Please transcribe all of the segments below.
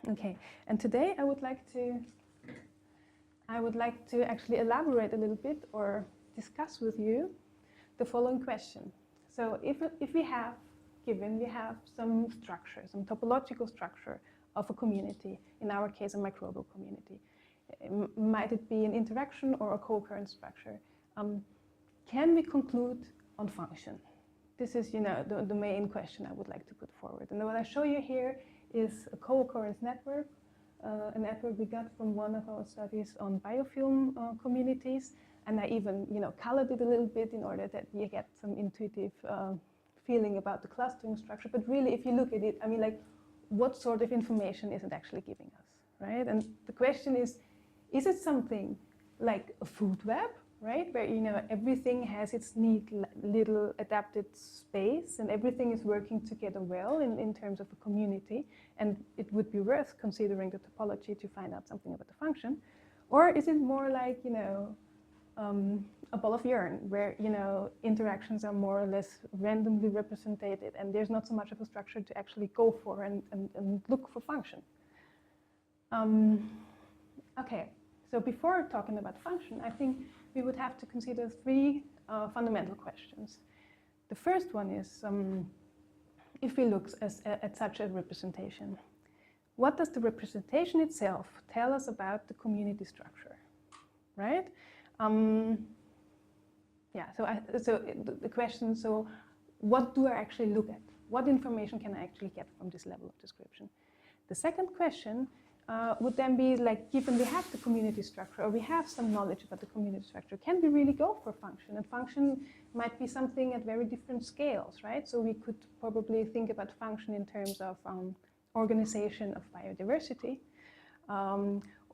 Okay, and today I would like to actually elaborate a little bit or discuss with you the following question. So if we have some structure, some topological structure of a community, in our case a microbial community, might it be an interaction or a co-occurrence structure, can we conclude on function? This is, the main question I would like to put forward. And what I show you here is a co-occurrence network, a network we got from one of our studies on biofilm communities. And I even, colored it a little bit in order that you get some intuitive feeling about the clustering structure. But really, if you look at it, I mean, like, what sort of information is it actually giving us, right? And the question is it something like a food web, right? Where, everything has its neat little adapted space and everything is working together well in terms of a community. And it would be worth considering the topology to find out something about the function. Or is it more like, a ball of yarn where, interactions are more or less randomly represented and there's not so much of a structure to actually go for and look for function. Okay, so before talking about function, I think we would have to consider three fundamental questions. The first one is, if we look at such a representation, what does the representation itself tell us about the community structure, right? So the question, so what do I actually look at? What information can I actually get from this level of description? The second question would then be like, given we have the community structure or we have some knowledge about the community structure, can we really go for function? And function might be something at very different scales, right? So we could probably think about function in terms of organization of biodiversity,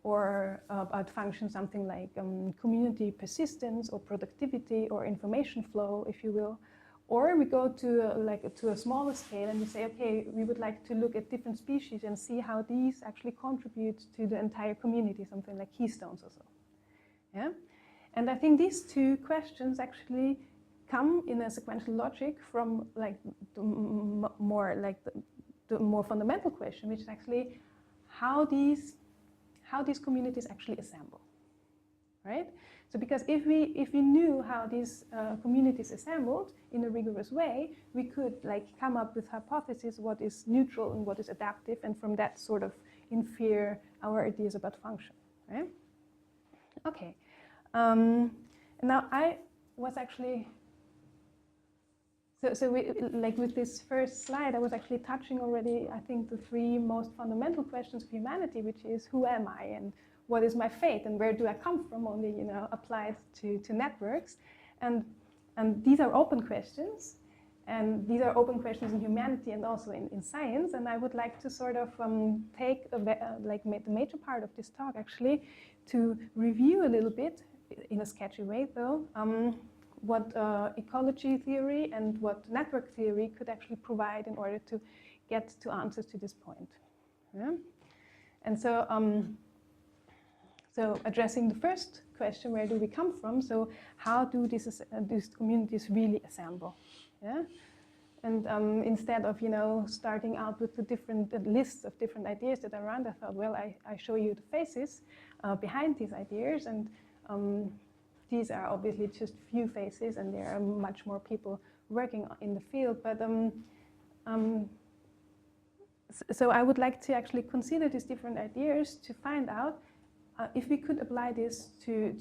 or about function something like community persistence or productivity or information flow, if you will. Or we go to a smaller scale and we say, okay, we would like to look at different species and see how these actually contribute to the entire community, something like keystones or so. Yeah? And I think these two questions actually come in a sequential logic from the more fundamental question, which is actually how these communities actually assemble, right? So because if we knew how these communities assembled in a rigorous way, we could come up with hypotheses what is neutral and what is adaptive, and from that sort of infer our ideas about function, right? Okay. Now I was actually with this first slide, I was actually touching already, I think, the three most fundamental questions of humanity, which is who am I and what is my fate and where do I come from, only applied to networks. And these are open questions, and these are open questions in humanity and also in science. And I would like to sort of take the major part of this talk actually to review a little bit, in a sketchy way though, what ecology theory and what network theory could actually provide in order to get to answers to this point. Yeah? And so, so addressing the first question, where do we come from? So how do these communities really assemble? Yeah? And instead of starting out with the different lists of different ideas that are around, I thought, well, I show you the faces behind these ideas, and these are obviously just few faces, and there are much more people working in the field. But so I would like to actually consider these different ideas to find out if we could apply this to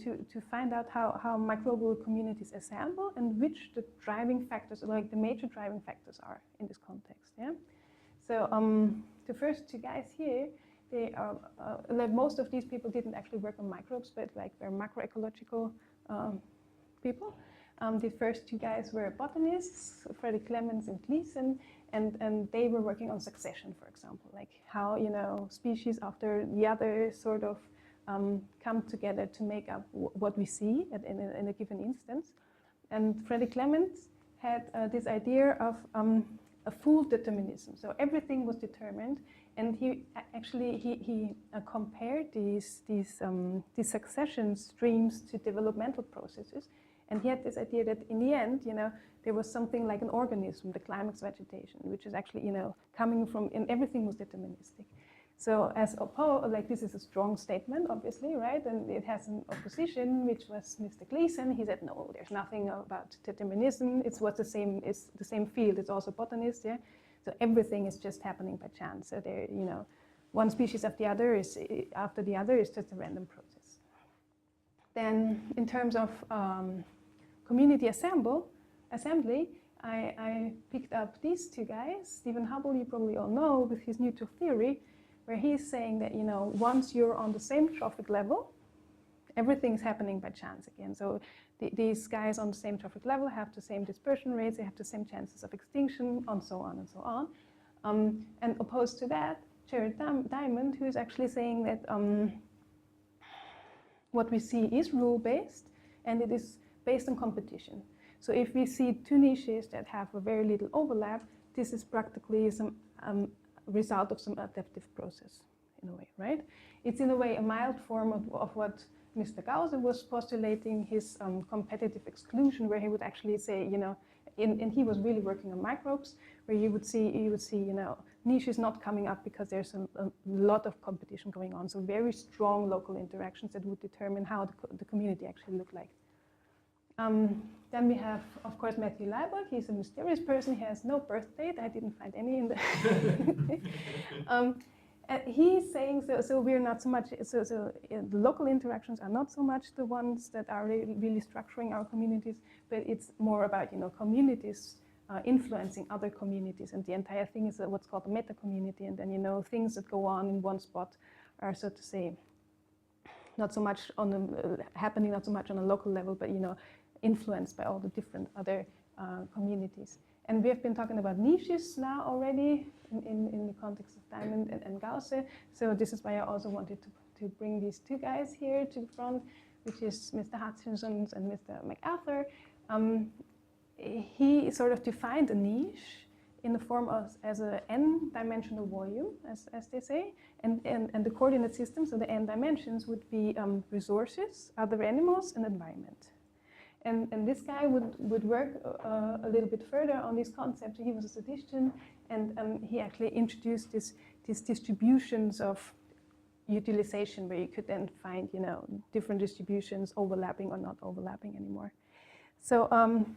find out how microbial communities assemble and which the driving factors, like the major driving factors, are in this context. Yeah. So the first two guys here, they are most of these people didn't actually work on microbes, but they're macroecological people. The first two guys were botanists, Frederick Clemens and Gleason, and they were working on succession, for example, like how species after the other sort of come together to make up what we see in a given instance. And Frederick Clemens had this idea of a full determinism, so everything was determined, and he compared these succession streams to developmental processes. And he had this idea that in the end, there was something like an organism, the climax vegetation, which is actually, coming from, and everything was deterministic. So like this is a strong statement, obviously, right? And it has an opposition, which was Mr. Gleason. He said, no, there's nothing about determinism. It's the same field. It's also botanist, yeah. So everything is just happening by chance. So there, one species after the other is just a random process. Then, in terms of community assembly, I picked up these two guys. Stephen Hubble, you probably all know, with his neutral theory, where he's saying that, once you're on the same trophic level, everything's happening by chance again. So these guys on the same trophic level have the same dispersion rates, they have the same chances of extinction, and so on and so on. And opposed to that, Jared Diamond, who is actually saying that what we see is rule-based, and it is based on competition. So if we see two niches that have a very little overlap, this is practically some result of some adaptive process, in a way, right? It's in a way a mild form of what Mr. Gause was postulating, his competitive exclusion, where he would actually say, and he was really working on microbes, where you would see, niches not coming up because there's a lot of competition going on. So very strong local interactions that would determine how the community actually looked like. Then we have, of course, Matthew Leibach. He's a mysterious person. He has no birth date. I didn't find any in the... he's saying, so we're not so much, the local interactions are not so much the ones that are really structuring our communities, but it's more about, communities influencing other communities, and the entire thing is what's called a meta-community, and then, things that go on in one spot are, so to say, not so much happening not so much on a local level, but, influenced by all the different other communities. And we have been talking about niches now already in the context of Diamond and Gause. So this is why I also wanted to bring these two guys here to the front, which is Mr. Hutchinson and Mr. MacArthur. He sort of defined a niche in the form as an n-dimensional volume, as they say, and the coordinate system, so the n dimensions would be resources, other animals, and environment. And this guy would work a little bit further on this concept. He was a statistician, and he actually introduced these distributions of utilization, where you could then find, different distributions overlapping or not overlapping anymore. So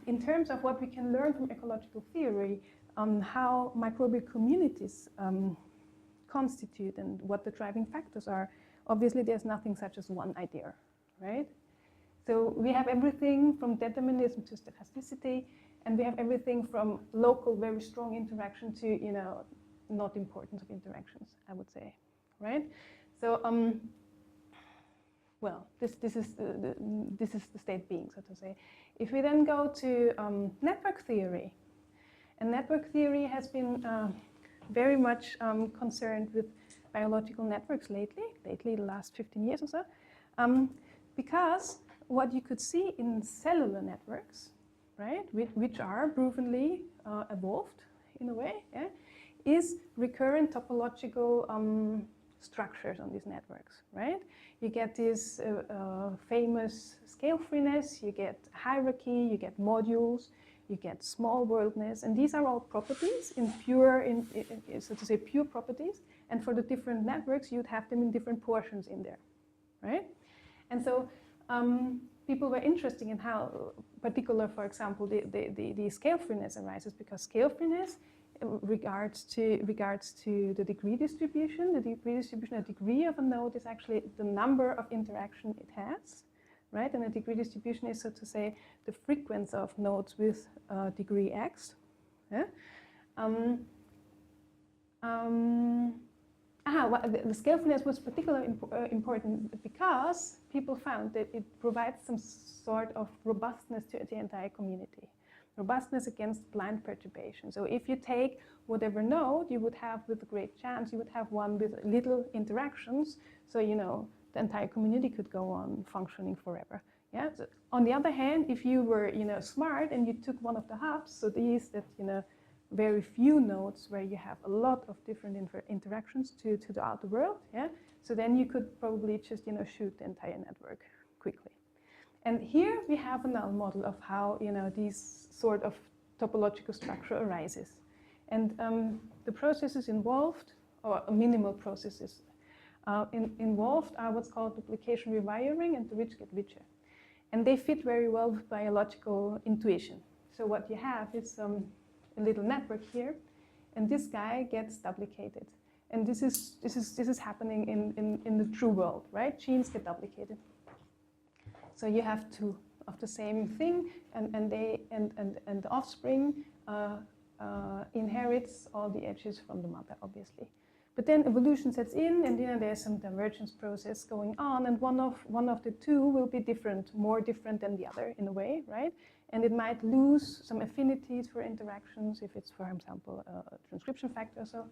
in terms of what we can learn from ecological theory, how microbial communities constitute and what the driving factors are, obviously there's nothing such as one idea, right? So we have everything from determinism to stochasticity, and we have everything from local, very strong interaction to, not importance of interactions, I would say, right? So, well, this is the state being, so to say. If we then go to network theory, and network theory has been very much concerned with biological networks lately, the last 15 years or so, because what you could see in cellular networks, right, which are provenly evolved in a way, yeah, is recurrent topological structures on these networks, right? You get this famous scale freeness, you get hierarchy, you get modules, you get small worldness, and these are all properties in so to say, pure properties. And for the different networks, you'd have them in different portions in there, right? And so people were interested in how, particular, for example, the scale freeness arises, because scale freeness regards to the degree distribution. The degree distribution, a degree of a node is actually the number of interaction it has, right? And a degree distribution is, so to say, the frequency of nodes with degree x. Yeah? The scale freeness was particularly important because people found that it provides some sort of robustness to the entire community. Robustness against blind perturbation. So if you take whatever node you would have, with a great chance, you would have one with little interactions. So, the entire community could go on functioning forever. Yeah. So on the other hand, if you were, smart and you took one of the hubs, so these that, very few nodes where you have a lot of different interactions to the outer world, yeah. So then you could probably just, shoot the entire network quickly. And here we have a null model of how, this sort of topological structure arises. And the processes involved or minimal processes. Involved are what's called duplication rewiring and the rich get richer. And they fit very well with biological intuition. So what you have is a little network here, and this guy gets duplicated. And this is happening in the true world, right? Genes get duplicated. So you have two of the same thing, and the offspring inherits all the edges from the mother, obviously. But then evolution sets in, and there's some divergence process going on, and one of the two will be different, more different than the other in a way, right? And it might lose some affinities for interactions if it's, for example, a transcription factor or so,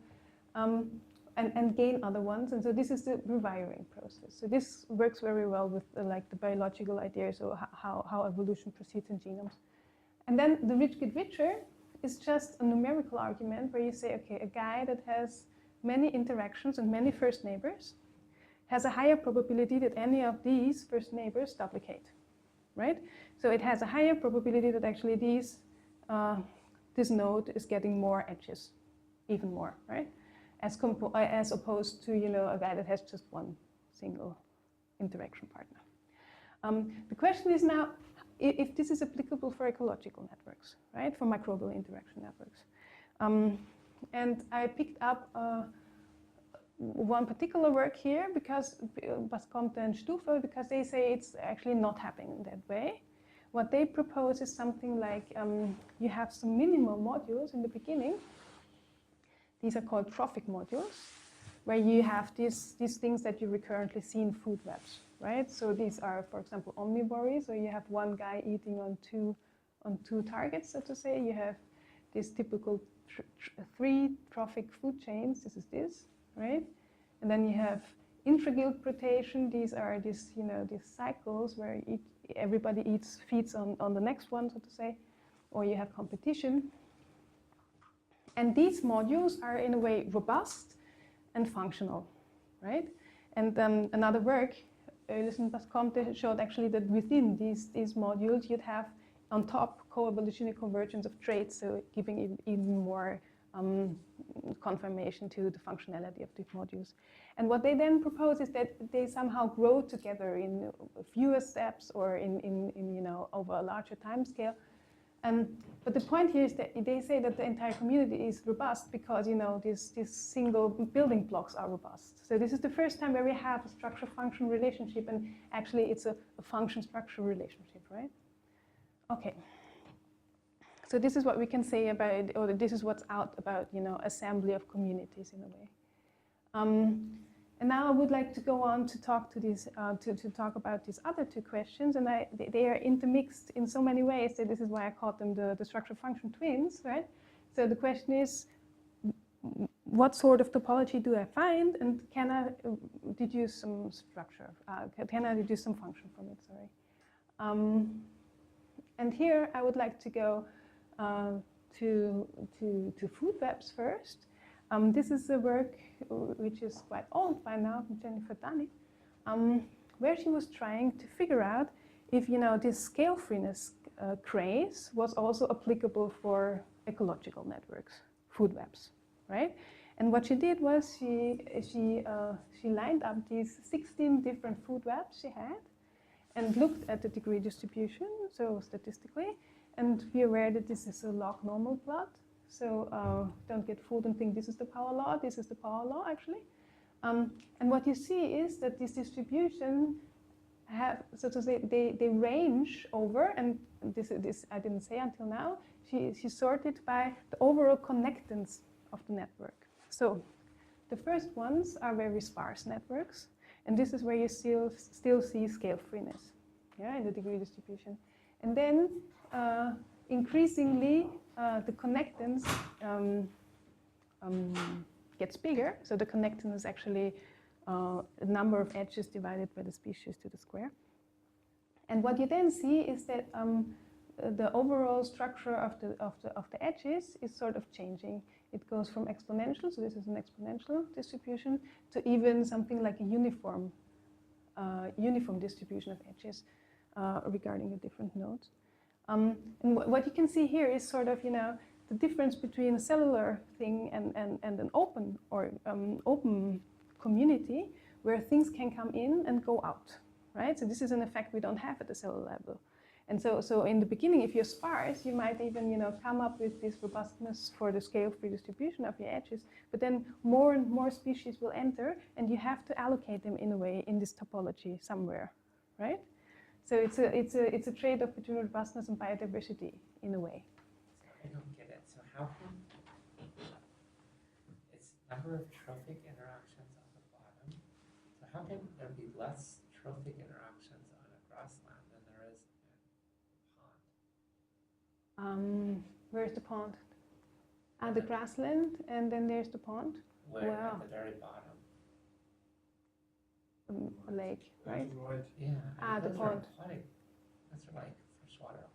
and gain other ones. And so this is the rewiring process. So this works very well with like the biological ideas of how evolution proceeds in genomes. And then the rich get richer is just a numerical argument where you say, okay, a guy that has many interactions and many first neighbors has a higher probability that any of these first neighbors duplicate, right? So it has a higher probability that actually this node is getting more edges, even more, right? As opposed to a guy that has just one single interaction partner. The question is now if this is applicable for ecological networks, right? For microbial interaction networks. And I picked up one particular work here because Bascomte and Stufe, because they say it's actually not happening that way. What they propose is something like you have some minimal modules in the beginning. These are called trophic modules, where you have these things that you recurrently see in food webs, right? So these are, for example, omnivories, so you have one guy eating on two targets, so to say. You have this typical three trophic food chains. This is this, right? And then you have intraguild rotation. These are these cycles where everybody feeds on the next one, so to say, or you have competition. And these modules are in a way robust and functional, right? And another work, Eulers and Bascomte showed actually that within these modules you'd have on top coevolutionic convergence of traits, so giving even more confirmation to the functionality of these modules. And what they then propose is that they somehow grow together in fewer steps or in over a larger time scale. But the point here is that they say that the entire community is robust because these single building blocks are robust. So this is the first time where we have a structure-function relationship, and actually it's a function-structure relationship, right? Okay. So this is what we can say about, or this is what's out about, assembly of communities in a way. And now I would like to go on to talk to these, to talk about these other two questions, and they are intermixed in so many ways that this is why I called them the structure-function twins, right? So the question is, what sort of topology do I find, and can I deduce some structure? Can I deduce some function from it? Sorry. And here I would like to go to food webs first. This is a work which is quite old by now from Jennifer Dunny, where she was trying to figure out if this scale freeness craze was also applicable for ecological networks, food webs, right? And what she did was she lined up these 16 different food webs she had and looked at the degree distribution, so statistically, and be aware that this is a log normal plot. So don't get fooled and think this is the power law. This is the power law, actually. And what you see is that this distribution have, so to say, they range over, and this I didn't say until now. She sorted by the overall connectance of the network. So the first ones are very sparse networks, and this is where you still see scale freeness, yeah, in the degree distribution. And then increasingly, the connectance gets bigger. So the connectance is actually the number of edges divided by the species to the square. And what you then see is that the overall structure of the edges is sort of changing. It goes from exponential, so this is an exponential distribution, to even something like a uniform distribution of edges regarding the different nodes. And what you can see here is sort of, the difference between a cellular thing and an open or open community where things can come in and go out, right? So this is an effect we don't have at the cellular level. And so in the beginning, if you're sparse, you might even come up with this robustness for the scale-free distribution of your edges, but then more and more species will enter, and you have to allocate them in a way in this topology somewhere, right? So it's a trade-off between robustness and biodiversity in a way. I don't get it. So how come it's number of trophic interactions on the bottom? So how can there be less trophic interactions on a grassland than there is in a pond? Where's the pond? The grassland, and then there's the pond. Where Wow. at the very bottom? A lake, right? Yeah. The those pond. Are aquatic. Those are like freshwater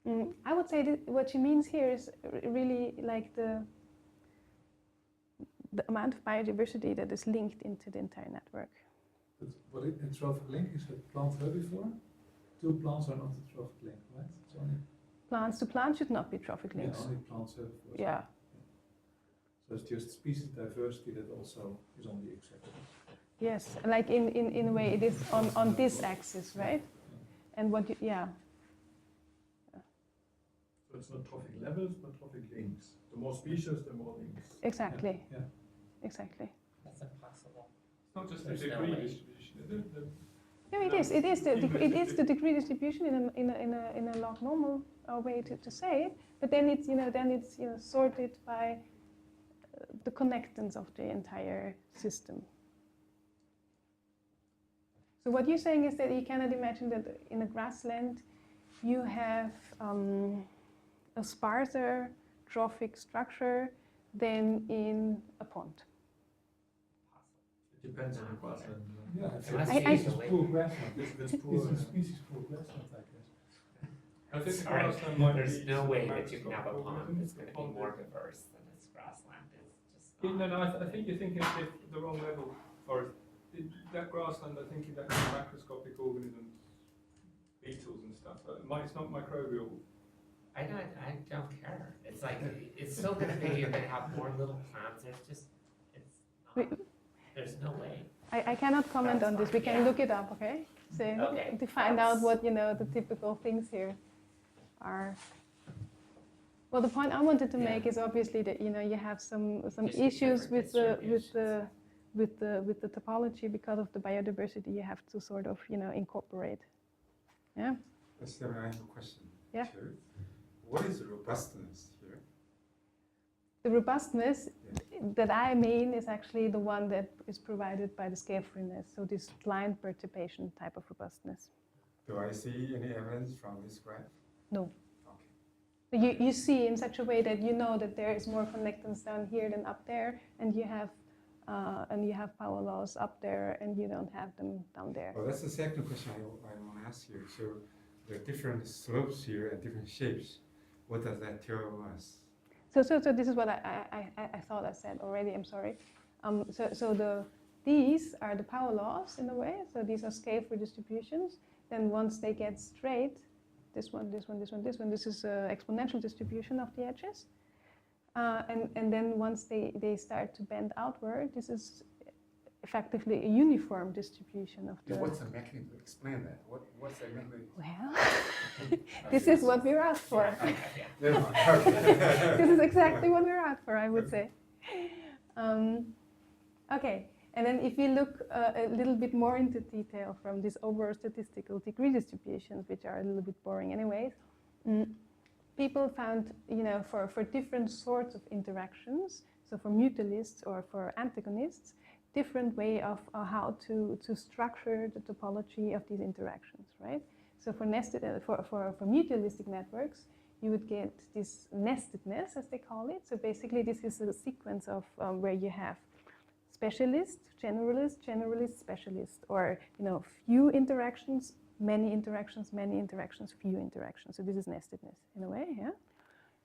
aquatic. I would say that what she means here is really like the amount of biodiversity that is linked into the entire network. But what in trophic link is a plant herbivore? Two plants are not a trophic link, right? It's only Plants to plants should not be trophic links. only plants herbivores. Yeah. So it's just species diversity that also is on the x-axis. Yes, like in a way it is on this axis, right? And what you, So it's not trophic levels, but trophic links. The more species, the more links. exactly, Yeah. exactly. That's impossible. It's not just the There's no degree way. distribution. No, it is. It is the degree distribution in a log normal way to say it. But then it's sorted by the connectance of the entire system. So what you're saying is that you cannot imagine that in a grassland you have a sparser trophic structure than in a pond. It depends on the grassland. Yeah, I- it's poor grassland. It's poor. It's a species poor grassland, I guess. I think the Sorry, grassland might there's be no some way that you can have a microscopic pond organism. that's going to be Pond more is- diverse than this grassland is. Just No, not. I think you're thinking of the wrong level. Or that grassland, I think that has macroscopic organisms, beetles and stuff. It's not microbial. I don't care. It's like it's still going to be. You're going to have more little plants. There's no way. I cannot comment That's on this. fine, We can yeah. look it up, okay? So Okay, to find out that's- what the typical things here are. Well, the point I wanted to Yeah. make is obviously that you have some Just issues different with the topology because of the biodiversity you have to sort of incorporate. Yeah. Stefanie, I have a question. Yeah. Here. What is robustness here? The robustness that I mean is actually the one that is provided by the scale freeness, so this blind perturbation type of robustness. Do I see any evidence from this graph? No. Okay. You see in such a way that you know that there is more connectance down here than up there, and you have power laws up there, and you don't have them down there. Well, that's the second question I want to ask you. So the different slopes here and different shapes, what does that tell us? So this is what I thought I said already. I'm sorry. These are the power laws in a way. So these are scale-free distributions. Then once they get straight, this one, this is an exponential distribution of the edges. And then once they start to bend outward, this is effectively a uniform distribution of the. What's the mechanism? Explain that. What's the mechanism? Well, this is what we're asked for. Okay, yeah. Never mind. Okay. This is exactly what we're asked for, I would say. Okay, and then if we look a little bit more into detail from these overall statistical degree distributions, which are a little bit boring anyways, people found, for different sorts of interactions, so for mutualists or for antagonists, different way of how to structure the topology of these interactions, right? So for nested, for mutualistic networks, you would get this nestedness, as they call it. So basically, this is a sequence of where you have specialist, generalist, specialist, or few interactions, many interactions, few interactions. So this is nestedness in a way, yeah.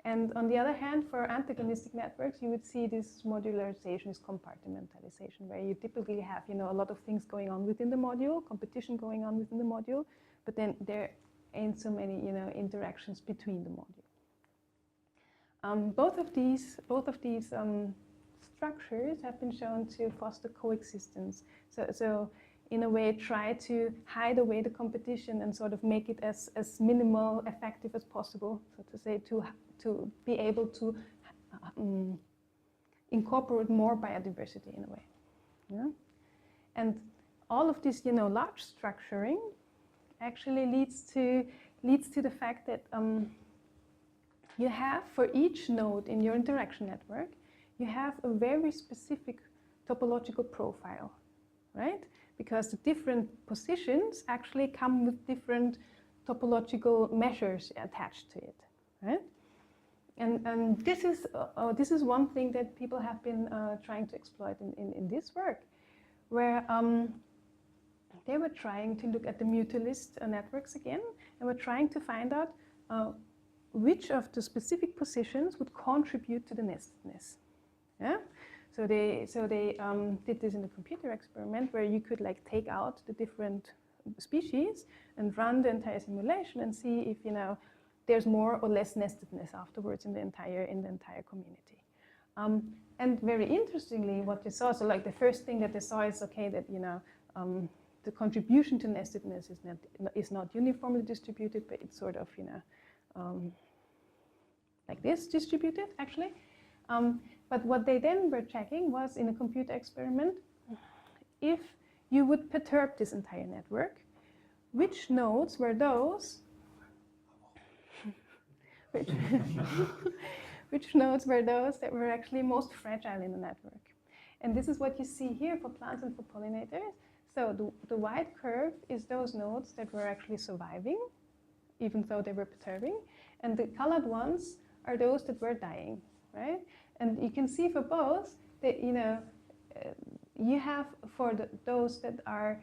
And on the other hand, for antagonistic networks, you would see this modularization, this compartmentalization, where you typically have a lot of things going on within the module, competition going on within the module, but then there ain't so many interactions between the module. Both of these structures have been shown to foster coexistence. So in a way, try to hide away the competition and sort of make it as minimal effective as possible. So to say, to be able to incorporate more biodiversity in a way. Yeah? And all of this, large structuring actually leads to the fact that you have, for each node in your interaction network, you have a very specific topological profile, right? Because the different positions actually come with different topological measures attached to it, right? And this is one thing that people have been trying to exploit in this work, where they were trying to look at the mutualist networks again, and were trying to find out which of the specific positions would contribute to the nestedness. Yeah? So they did this in a computer experiment where you could take out the different species and run the entire simulation and see if there's more or less nestedness afterwards in the entire community. And very interestingly, what they saw, so the first thing that they saw is that the contribution to nestedness is not uniformly distributed, but it's sort of like this distributed actually. But what they then were checking was, in a computer experiment, if you would perturb this entire network, which nodes were those which nodes were those that were actually most fragile in the network. And this is what you see here for plants and for pollinators. So the white curve is those nodes that were actually surviving, even though they were perturbing. And the colored ones are those that were dying, right? And you can see for both that, you have for those that are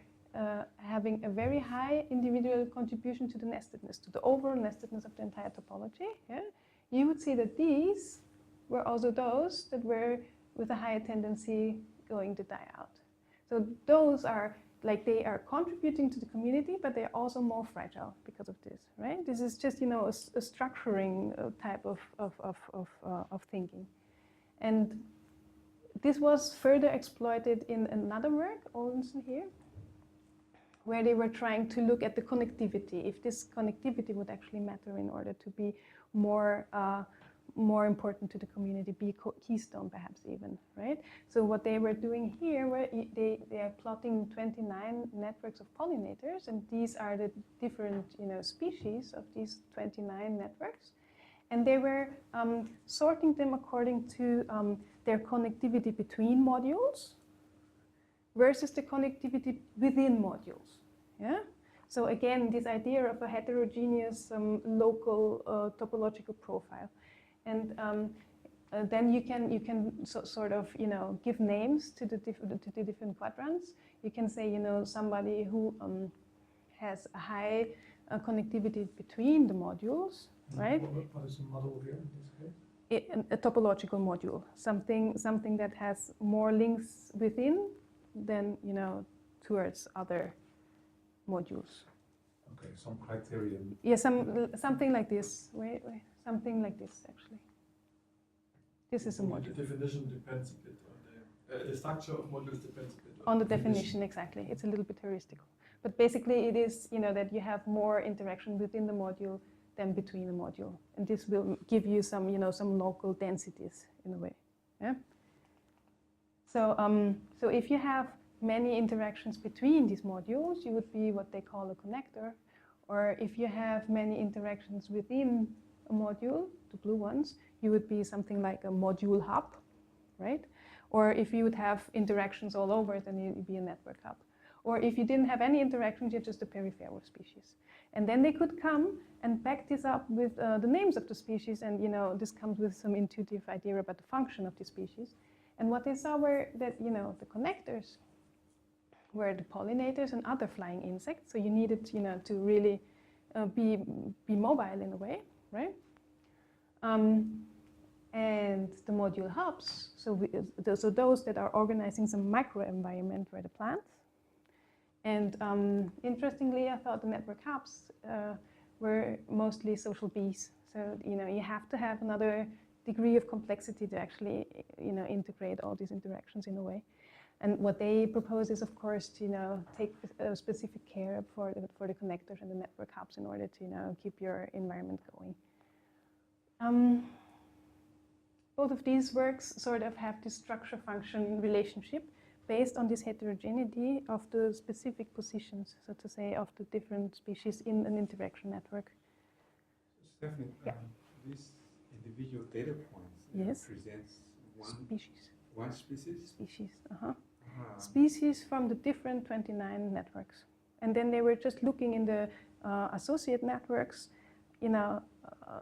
having a very high individual contribution to the nestedness, to the overall nestedness of the entire topology, yeah? You would see that these were also those that were with a higher tendency going to die out. So those are they are contributing to the community, but they're also more fragile because of this, right? This is just, a structuring type of thinking. And this was further exploited in another work, Olsen here, where they were trying to look at the connectivity, if this connectivity would actually matter in order to be more important to the community, be keystone perhaps even, right? So what they were doing here, were they are plotting 29 networks of pollinators, and these are the different species of these 29 networks. And they were sorting them according to their connectivity between modules versus the connectivity within modules. Yeah. So again, this idea of a heterogeneous local topological profile, and then you can sort of give names to the different quadrants. You can say somebody who has a high connectivity between the modules. Right? What is the model here in this case? A topological module, something that has more links within than towards other modules. Okay, some criterion. Yeah, something like this. Wait, something like this actually. This is a module. The definition depends a bit on the structure of modules depends a bit on the definition. Exactly. It's a little bit heuristical, but basically it is that you have more interaction within the module than between the module, and this will give you some some local densities in a way. Yeah. So if you have many interactions between these modules, you would be what they call a connector. Or if you have many interactions within a module, the blue ones, you would be something like a module hub, right? Or if you would have interactions all over, then you'd be a network hub. Or if you didn't have any interactions, you're just a peripheral species. And then they could come and back this up with the names of the species, and this comes with some intuitive idea about the function of the species. And what they saw were that the connectors were the pollinators and other flying insects. So you needed to really be mobile in a way, right? And the module hubs, so those that are organizing some microenvironment were the plants. And interestingly, I thought the network hubs were mostly social bees. So you have to have another degree of complexity to actually, integrate all these interactions in a way. And what they propose is, of course, to take specific care for the connectors and the network hubs in order to keep your environment going. Both of these works sort of have this structure-function relationship based on this heterogeneity of the specific positions, so to say, of the different species in an interaction network. Stephanie, Yeah. these individual data points Yes. presents Species. one species? Species. Ah. Species from the different 29 networks. And then they were just looking in the associate networks,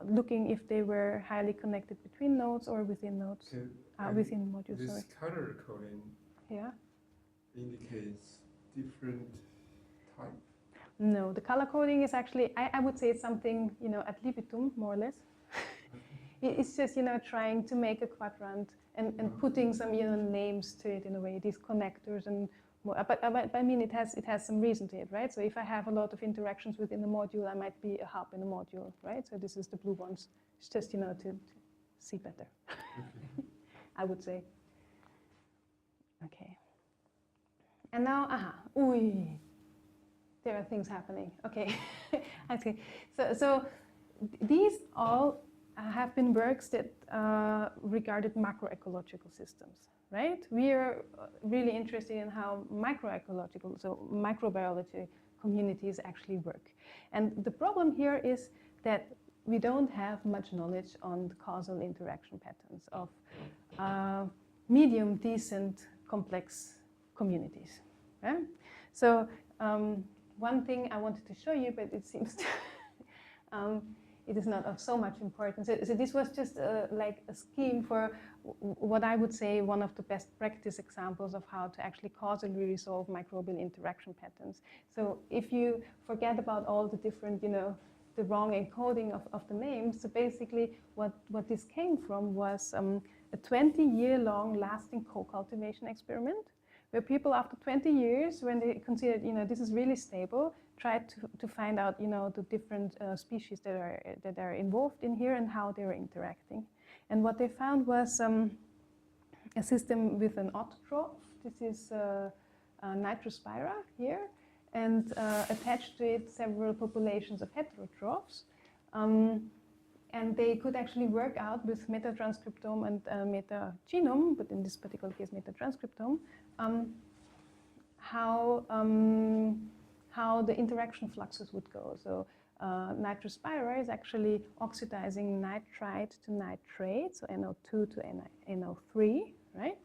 looking if they were highly connected between nodes or within nodes, So, within modules, this sorry. color coding Yeah. indicates different type. No, the color coding is actually, I would say it's something, ad libitum, more or less. It's just, trying to make a quadrant and putting some, names to it in a way, these connectors and more. But I mean, it has some reason to it, right? So if I have a lot of interactions within a module, I might be a hub in a module, right? So this is the blue ones. It's just, to see better, I would say. Okay. And now, there are things happening. Okay, okay. So these all have been works that regarded macroecological systems, right? We are really interested in how microecological, so microbiology communities actually work. And the problem here is that we don't have much knowledge on the causal interaction patterns of medium, decent, complex communities. Right? So one thing I wanted to show you, but it seems to it is not of so much importance. So this was just like a scheme for what I would say one of the best practice examples of how to actually causally resolve microbial interaction patterns. So if you forget about all the different, the wrong encoding of the names, so basically what this came from was a 20-year-long lasting co-cultivation experiment, where people after 20 years, when they considered, this is really stable, tried to find out, the different species that are involved in here and how they were interacting. And what they found was a system with an autotroph. This is Nitrospira here, and attached to it several populations of heterotrophs. And they could actually work out with metatranscriptome and metagenome, but in this particular case metatranscriptome, how the interaction fluxes would go. So Nitrospira is actually oxidizing nitrite to nitrate, so NO2 to NO3, right?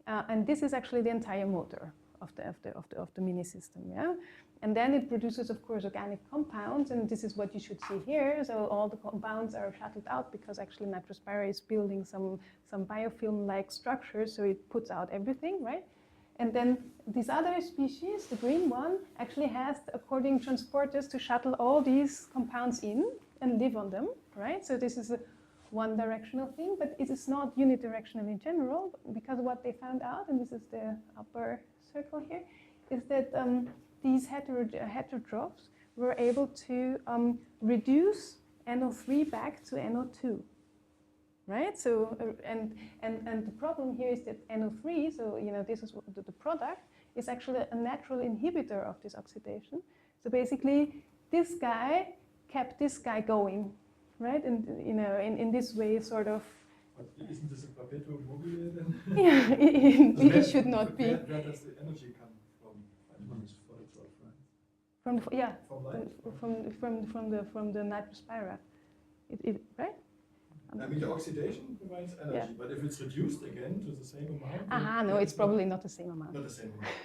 And this is actually the entire motor of the mini system, yeah. And then it produces, of course, organic compounds, and this is what you should see here. So all the compounds are shuttled out because actually Nitrospira is building some biofilm-like structures, so it puts out everything, right? And then this other species, the green one, actually has according transporters to shuttle all these compounds in and live on them, right? So this is a one-directional thing, but it is not unidirectional in general, because what they found out, and this is the upper circle here, is that these heterotrophs were able to reduce NO3 back to NO2. Right, so and the problem here is that NO3, so this is the product, is actually a natural inhibitor of this oxidation. So basically, this guy kept this guy going, right? And in this way, sort of. But isn't this a perpetuum mobile then? Yeah, it should not be. Where does the energy come from? One is phototroph, right? From From light. the Nitrospira, right? I mean, the oxidation provides energy, Yeah. but if it's reduced again to the same amount... No, it's probably not the same amount. Not the same amount.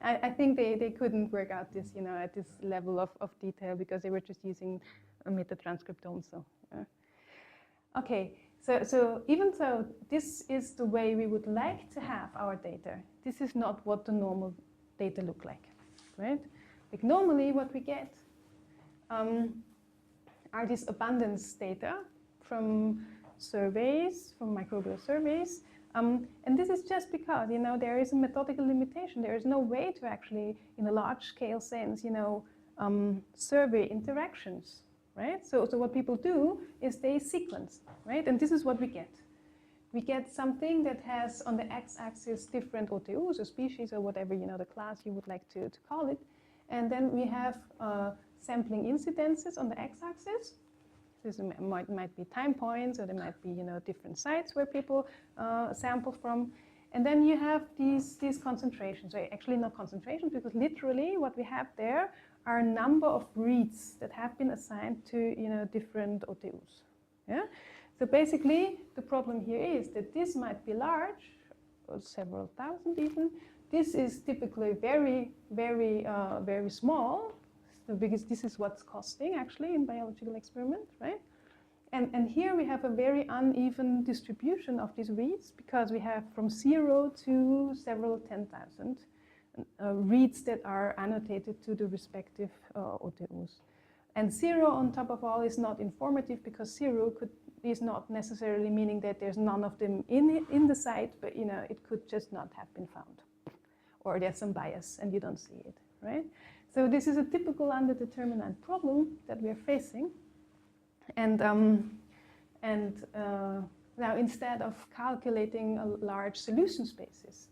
I think they couldn't work out this, at this level of detail, because they were just using a metatranscriptome. So, okay. So even though this is the way we would like to have our data, this is not what the normal data look like, right? Like normally, what we get are these abundance data from surveys, from microbial surveys. And this is just because, there is a methodical limitation. There is no way to actually, in a large-scale sense, survey interactions, right? So what people do is they sequence, right? And this is what we get. We get something that has on the x-axis different OTUs or species or whatever, the class you would like to call it. And then we have sampling incidences on the x-axis. This might be time points, or there might be different sites where people sample from. And then you have these concentrations. So actually not concentrations, because literally what we have there are a number of reads that have been assigned to different OTUs. Yeah. So basically, the problem here is that this might be large, or several thousand even. This is typically very, very, very small, so because this is what's costing actually in biological experiment, right? And here we have a very uneven distribution of these reads, because we have from 0 to several 10,000 reads that are annotated to the respective OTUs. And 0 on top of all is not informative, because 0 is not necessarily meaning that there's none of them in the site, but it could just not have been found, or there's some bias and you don't see it, right? So this is a typical underdeterminant problem that we're facing. And now instead of calculating a large solution spaces,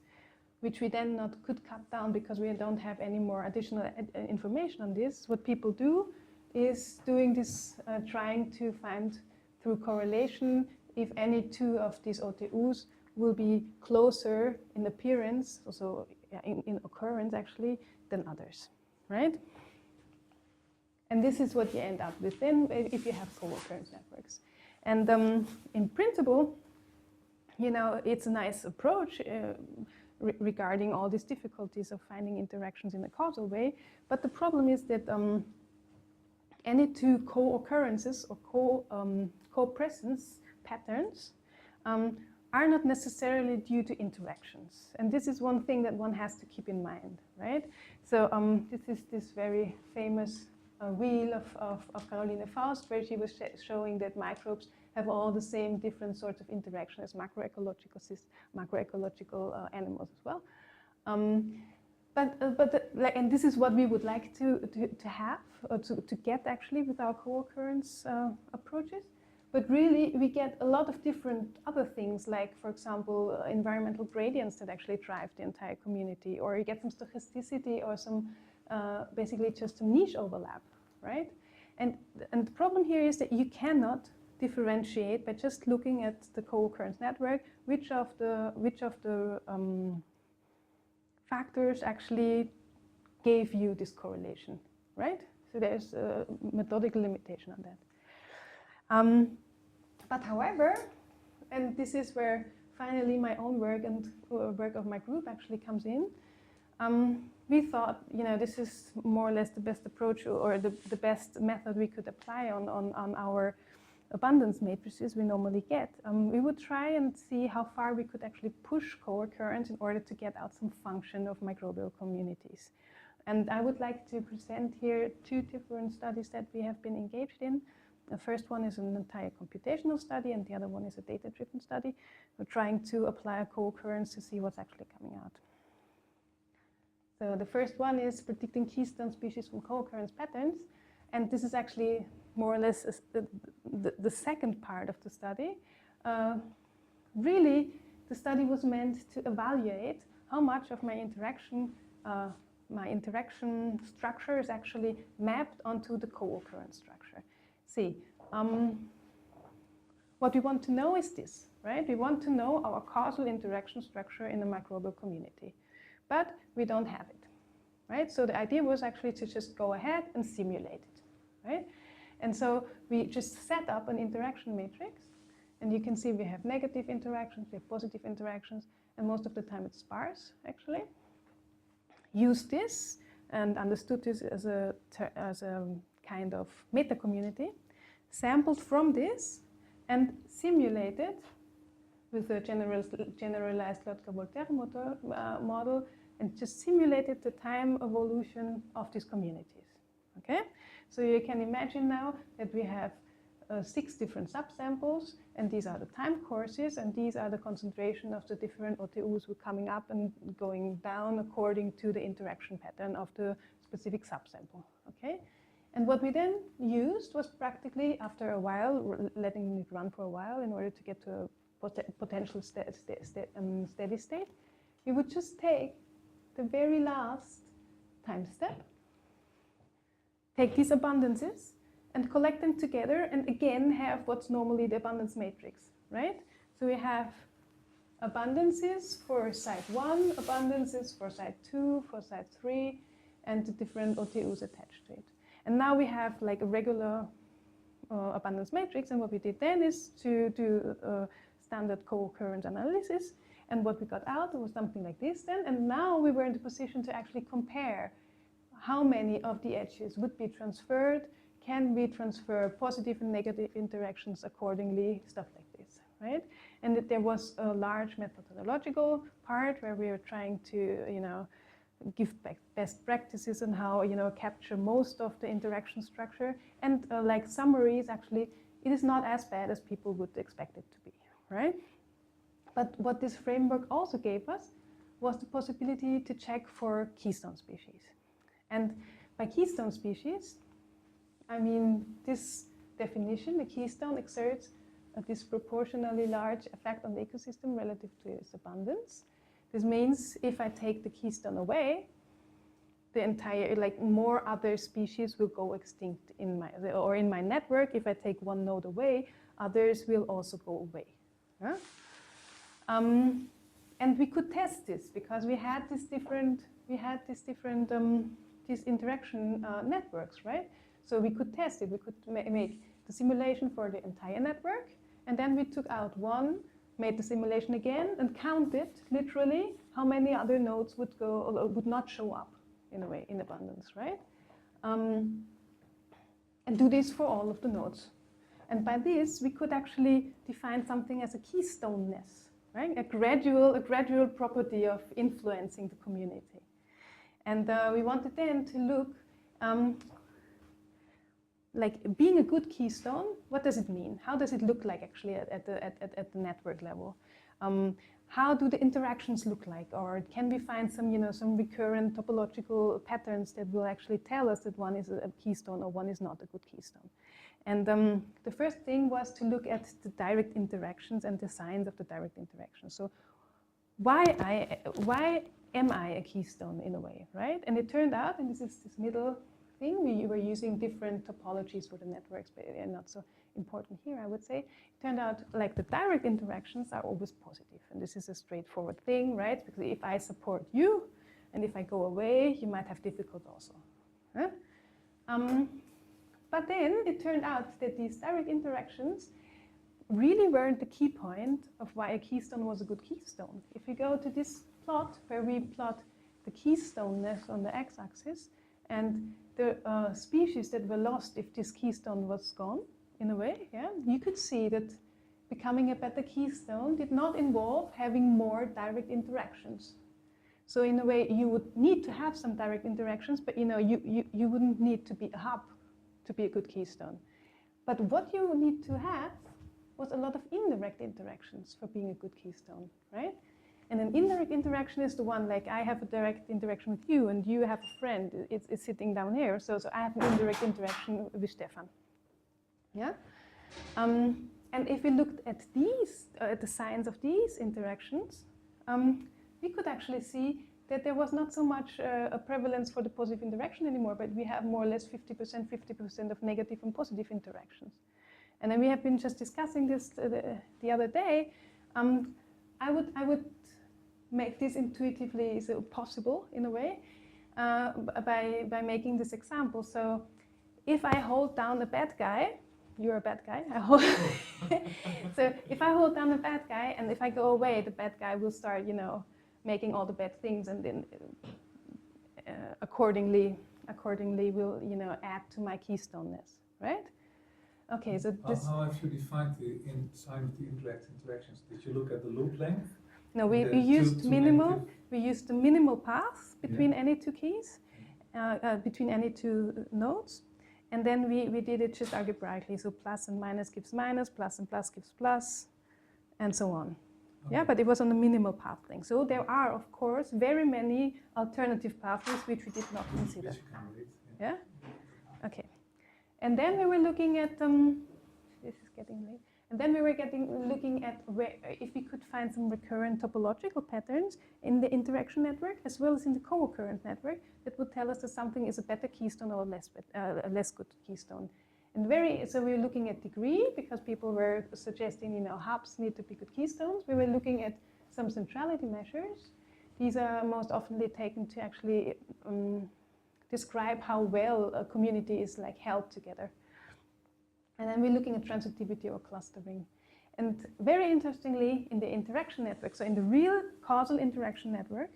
which we then could cut down because we don't have any more additional information on this, what people do is doing this, trying to find through correlation if any two of these OTUs will be closer in appearance, also in occurrence actually, than others, right? And this is what you end up with then if you have co-occurrence networks. And in principle, it's a nice approach regarding all these difficulties of finding interactions in a causal way. But the problem is that any two co-occurrences or co-presence patterns are not necessarily due to interactions. And this is one thing that one has to keep in mind, right? So this is this very famous wheel of Caroline Faust, where she was showing that microbes have all the same different sorts of interaction as macroecological animals as well. And this is what we would like to have, or to get actually with our co-occurrence approaches. But really, we get a lot of different other things, like, for example, environmental gradients that actually drive the entire community, or you get some stochasticity or some basically just some niche overlap, right? And the problem here is that you cannot differentiate by just looking at the co-occurrence network which of the factors actually gave you this correlation, right? So there's a methodical limitation on that. But however, and this is where finally my own work and work of my group actually comes in, we thought, this is more or less the best approach, or the best method we could apply on our abundance matrices we normally get. We would try and see how far we could actually push co-occurrence in order to get out some function of microbial communities. And I would like to present here two different studies that we have been engaged in. The first one is an entire computational study, and the other one is a data-driven study. We're trying to apply a co-occurrence to see what's actually coming out. So the first one is predicting keystone species from co-occurrence patterns. And this is actually more or less the second part of the study. Really, the study was meant to evaluate how much of my interaction structure is actually mapped onto the co-occurrence structure. See, what we want to know is this, right? We want to know our causal interaction structure in the microbial community, but we don't have it, right? So the idea was actually to just go ahead and simulate it, right? And so we just set up an interaction matrix, and you can see we have negative interactions, we have positive interactions, and most of the time it's sparse, actually. Use this and understood this as a kind of meta-community, sampled from this and simulated with a generalized Lotka-Volterra model, and just simulated the time evolution of these communities. Okay, so you can imagine now that we have 6 different subsamples, and these are the time courses, and these are the concentration of the different OTUs who are coming up and going down according to the interaction pattern of the specific subsample. Okay, And what we then used was practically, after a while, letting it run for a while in order to get to a potential steady state, we would just take the very last time step, take these abundances, and collect them together, and again have what's normally the abundance matrix, right? So we have abundances for site 1, abundances for site 2, for site 3, and the different OTUs attached to it. And now we have like a regular abundance matrix, and what we did then is to do standard co-occurrence analysis, and what we got out was something like this then, and now we were in the position to actually compare how many of the edges would be transferred, can we transfer positive and negative interactions accordingly, stuff like this, right? And that there was a large methodological part where we were trying to, give back best practices on how, capture most of the interaction structure. And like summaries, actually, it is not as bad as people would expect it to be, right? But what this framework also gave us was the possibility to check for keystone species. And by keystone species, I mean this definition: the keystone exerts a disproportionately large effect on the ecosystem relative to its abundance. This means if I take the keystone away, the entire, like more other species will go extinct in my network. If I take one node away, others will also go away. Yeah? And we could test this because we had these interaction networks, right? So we could test it. We could make the simulation for the entire network, and then we took out one, made the simulation again, and counted literally how many other nodes would go or would not show up in a way in abundance, right? And do this for all of the nodes. And by this, we could actually define something as a keystoneness, right? A gradual property of influencing the community. And we wanted then to look, like being a good keystone, what does it mean? How does it look like actually at the network level? How do the interactions look like? Or can we find some recurrent topological patterns that will actually tell us that one is a keystone or one is not a good keystone? And the first thing was to look at the direct interactions and the signs of the direct interactions. So why am I a keystone in a way, right? And it turned out, and this is this middle thing, we were using different topologies for the networks, but they're not so important here, I would say. It turned out like the direct interactions are always positive, and this is a straightforward thing, right? Because if I support you, and if I go away, you might have difficult also. Huh? But then it turned out that these direct interactions really weren't the key point of why a keystone was a good keystone. If you go to this plot, where we plot the keystoneness on the x-axis, and the species that were lost if this keystone was gone, in a way, yeah, you could see that becoming a better keystone did not involve having more direct interactions. So in a way, you would need to have some direct interactions, but you wouldn't need to be a hub to be a good keystone. But what you need to have was a lot of indirect interactions for being a good keystone, right? And an indirect interaction is the one, like I have a direct interaction with you, and you have a friend, it's sitting down here, so I have an indirect interaction with Stefan. Yeah? And if we looked at these, at the signs of these interactions, we could actually see that there was not so much a prevalence for the positive interaction anymore, but we have more or less 50% of negative and positive interactions. And then we have been just discussing this the other day. I would make this intuitively so possible in a way by making this example. So if I hold down a bad guy, you're a bad guy. So if I hold down a bad guy, and if I go away, the bad guy will start, making all the bad things, and then accordingly will, add to my keystoneness, right? Okay, so this. How have you defined the sign of the interactions? Did you look at the loop length? No, we used minimal. We used the minimal path between any two keys, between any two nodes, and then we did it just algebraically. So plus and minus gives minus, plus and plus gives plus, and so on. Okay. Yeah, but it was on the minimal path thing. So there are, of course, very many alternative pathways which we did not consider. Yeah. Okay. And then we were looking at, this is getting late. And then we were looking at if we could find some recurrent topological patterns in the interaction network as well as in the co-occurrence network that would tell us that something is a better keystone or a less good keystone. And so we were looking at degree because people were suggesting, hubs need to be good keystones. We were looking at some centrality measures. These are most often taken to actually describe how well a community is held together. And then we're looking at transitivity or clustering. And very interestingly, in the interaction network, so in the real causal interaction network,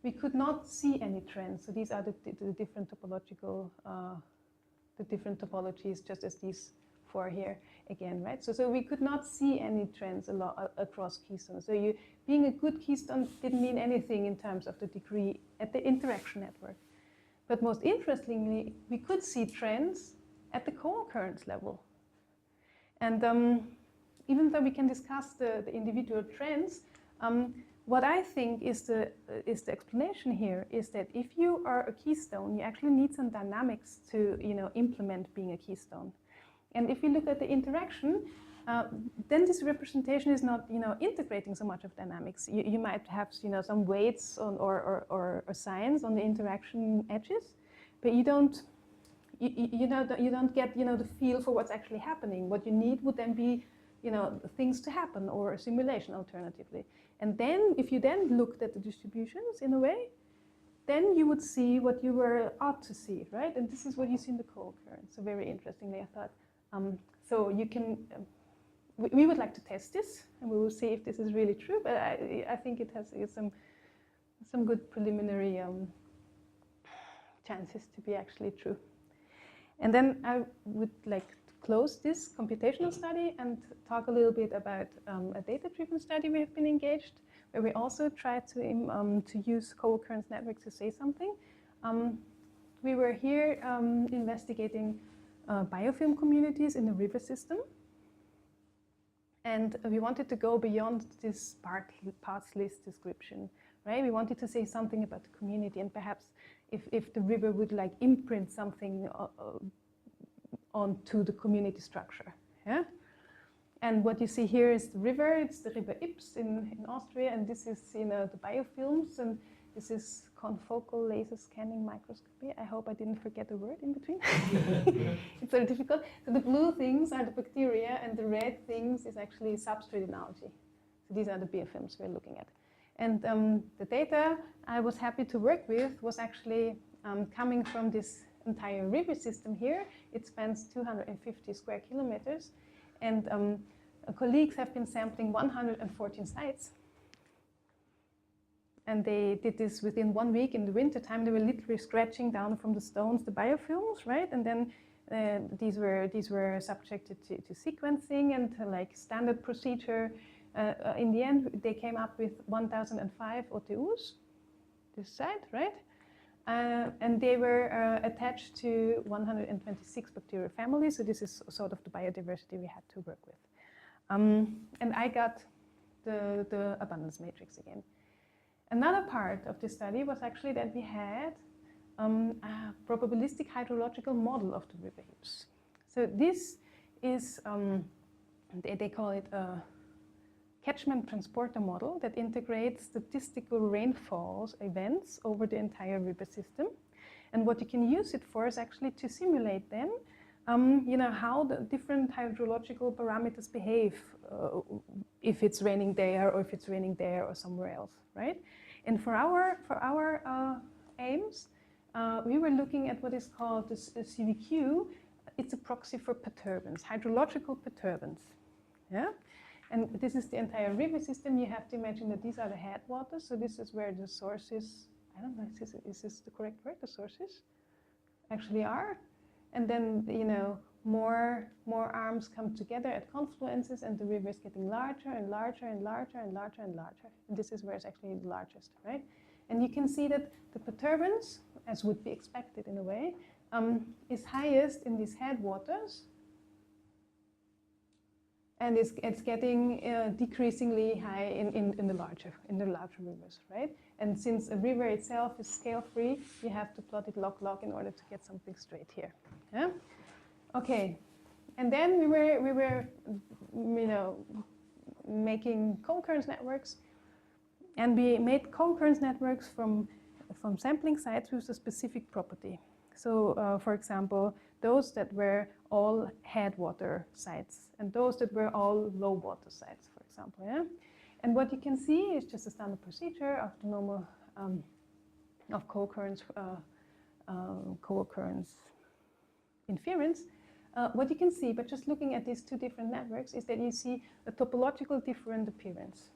we could not see any trends. So these are the different topological, the different topologies, just as these four here again, right? So we could not see any trends across keystones. So being a good keystone didn't mean anything in terms of the degree at the interaction network. But most interestingly, we could see trends at the co-occurrence level. And even though we can discuss the individual trends, what I think is the explanation here is that if you are a keystone, you actually need some dynamics to implement being a keystone. And if you look at the interaction, then this representation is not integrating so much of dynamics. You might have some weights or signs on the interaction edges, but you don't get the feel for what's actually happening. What you need would then be things to happen or a simulation alternatively. And then if you then looked at the distributions in a way, then you would see what you were ought to see, right? And this is what you see in the co-occurrence. So very interestingly, I thought, so you can, we would like to test this and we will see if this is really true, but I think it has some good preliminary chances to be actually true. And then I would like to close this computational study and talk a little bit about a data-driven study we have been engaged, where we also try to use co-occurrence networks to say something. We were here investigating biofilm communities in the river system. And we wanted to go beyond this parts list description, right? We wanted to say something about the community and perhaps if the river would imprint something onto the community structure, yeah? And what you see here is the river, it's the River Ips in Austria, and this is the biofilms, and this is confocal laser scanning microscopy. I hope I didn't forget a word in between. It's very difficult. So the blue things are the bacteria, and the red things is actually substrate in algae. So these are the biofilms we're looking at. And the data I was happy to work with was actually coming from this entire river system here. It spans 250 square kilometers. And colleagues have been sampling 114 sites. And they did this within 1 week in the winter time. They were literally scratching down from the stones the biofilms, right? And then these were subjected to sequencing and to standard procedure. In the end, they came up with 1,005 OTUs, this site, right? And they were attached to 126 bacterial families. So this is sort of the biodiversity we had to work with. And I got the abundance matrix again. Another part of the study was actually that we had a probabilistic hydrological model of the river Ips. So this is, they call it a catchment transporter model that integrates statistical rainfalls events over the entire river system. And what you can use it for is actually to simulate then how the different hydrological parameters behave if it's raining there or if it's raining there or somewhere else, right? And for our aims, we were looking at what is called the CVQ. It's a proxy for perturbance, hydrological perturbance, yeah? And this is the entire river system. You have to imagine that these are the headwaters. So this is where the sources, I don't know, is this the correct word? The sources actually are. And then, more arms come together at confluences and the river is getting larger and larger and larger and larger and larger. And this is where it's actually the largest, right? And you can see that the perturbance, as would be expected in a way, is highest in these headwaters. And it's getting decreasingly high in the larger rivers, right? And since a river itself is scale-free, you have to plot it log-log in order to get something straight here. Yeah? Okay, and then we were making co-occurrence networks, and we made co-occurrence networks from sampling sites with a specific property. So, for example, those that were all headwater sites, and those that were all low water sites, for example. Yeah? And what you can see is just a standard procedure of the normal of co-occurrence inference. What you can see, but just looking at these two different networks, is that you see a topological different appearance.